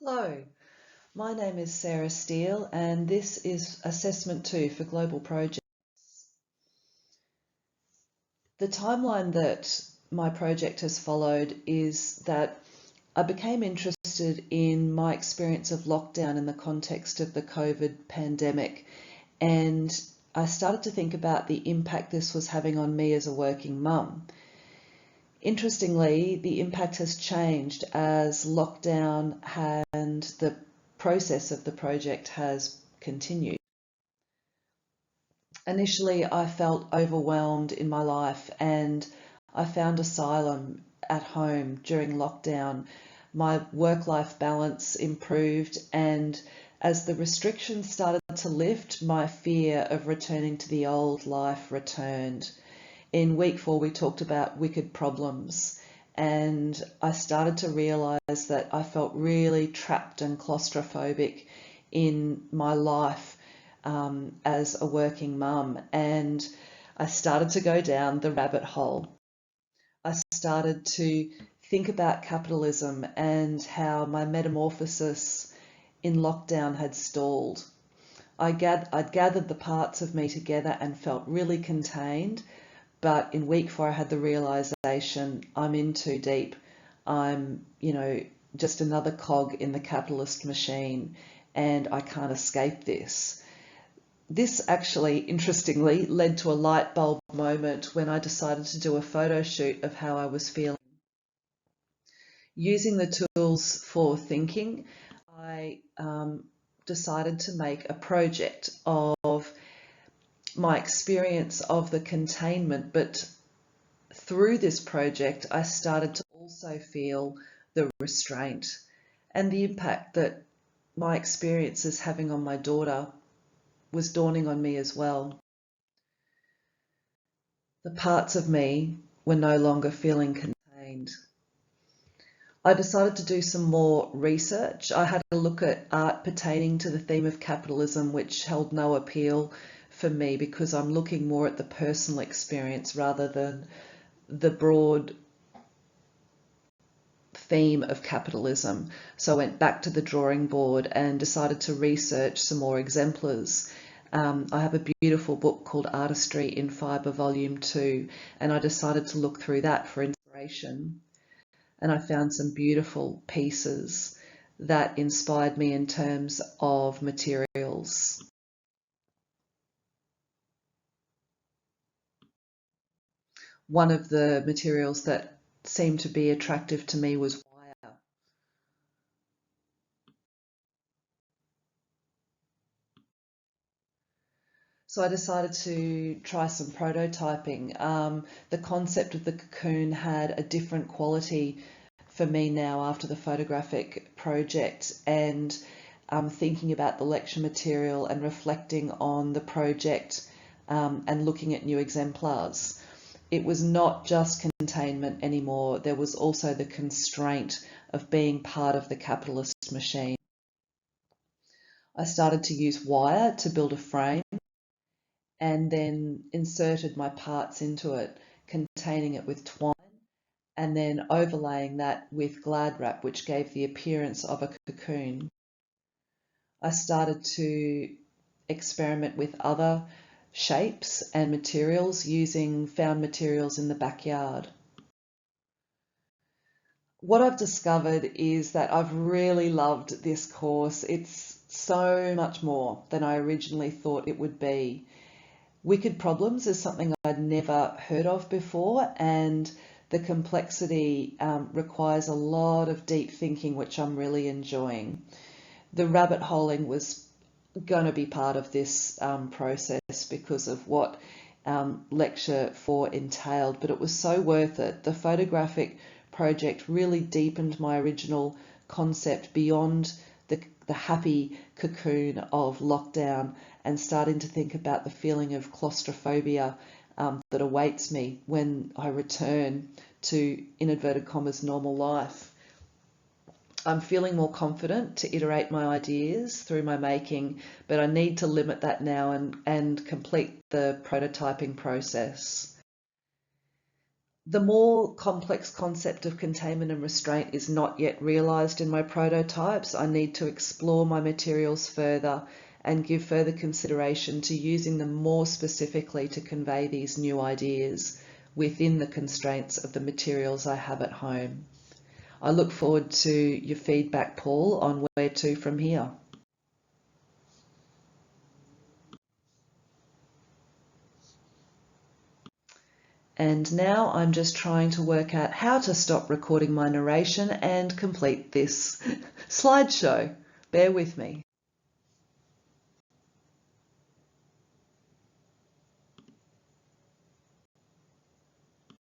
Hello, my name is Sarah Steele and this is Assessment 2 for Global Projects. The timeline that my project has followed is that I became interested in my experience of lockdown in the context of the COVID pandemic, and I started to think about the impact this was having on me as a working mum. Interestingly, the impact has changed as lockdown and the process of the project has continued. Initially, I felt overwhelmed in my life and I found asylum at home during lockdown. My work-life balance improved, and as the restrictions started to lift, my fear of returning to the old life returned. In week 4, we talked about wicked problems, and I started to realize that I felt really trapped and claustrophobic in my life as a working mum, and I started to go down the rabbit hole. I started to think about capitalism and how my metamorphosis in lockdown had stalled. I'd gathered the parts of me together and felt really contained, but in week 4 I had the realization I'm in too deep. I'm, just another cog in the capitalist machine and I can't escape this. This actually, interestingly, led to a light bulb moment when I decided to do a photo shoot of how I was feeling. Using the tools for thinking, I decided to make a project of my experience of the containment, but through this project, I started to also feel the restraint and the impact that my experience is having on my daughter was dawning on me as well. The parts of me were no longer feeling contained. I decided to do some more research. I had a look at art pertaining to the theme of capitalism, which held no appeal for me because I'm looking more at the personal experience rather than the broad theme of capitalism. So I went back to the drawing board and decided to research some more exemplars. I have a beautiful book called Artistry in Fibre Volume 2, and I decided to look through that for inspiration. And I found some beautiful pieces that inspired me in terms of materials. One of the materials that seemed to be attractive to me was wire. So I decided to try some prototyping. The concept of the cocoon had a different quality for me now after the photographic project, and thinking about the lecture material and reflecting on the project and looking at new exemplars. It was not just containment anymore, there was also the constraint of being part of the capitalist machine. I started to use wire to build a frame and then inserted my parts into it, containing it with twine, and then overlaying that with Glad Wrap, which gave the appearance of a cocoon. I started to experiment with other shapes and materials using found materials in the backyard. What I've discovered is that I've really loved this course. It's so much more than I originally thought it would be. Wicked problems is something I'd never heard of before, and the complexity requires a lot of deep thinking, which I'm really enjoying. The rabbit holing was going to be part of this process because of what lecture 4 entailed, but it was so worth it. The photographic project really deepened my original concept beyond the happy cocoon of lockdown and starting to think about the feeling of claustrophobia that awaits me when I return to, in inverted commas, normal life. I'm feeling more confident to iterate my ideas through my making, but I need to limit that now and complete the prototyping process. The more complex concept of containment and restraint is not yet realised in my prototypes. I need to explore my materials further and give further consideration to using them more specifically to convey these new ideas within the constraints of the materials I have at home. I look forward to your feedback, Paul, on where to from here. And now I'm just trying to work out how to stop recording my narration and complete this slideshow. Bear with me.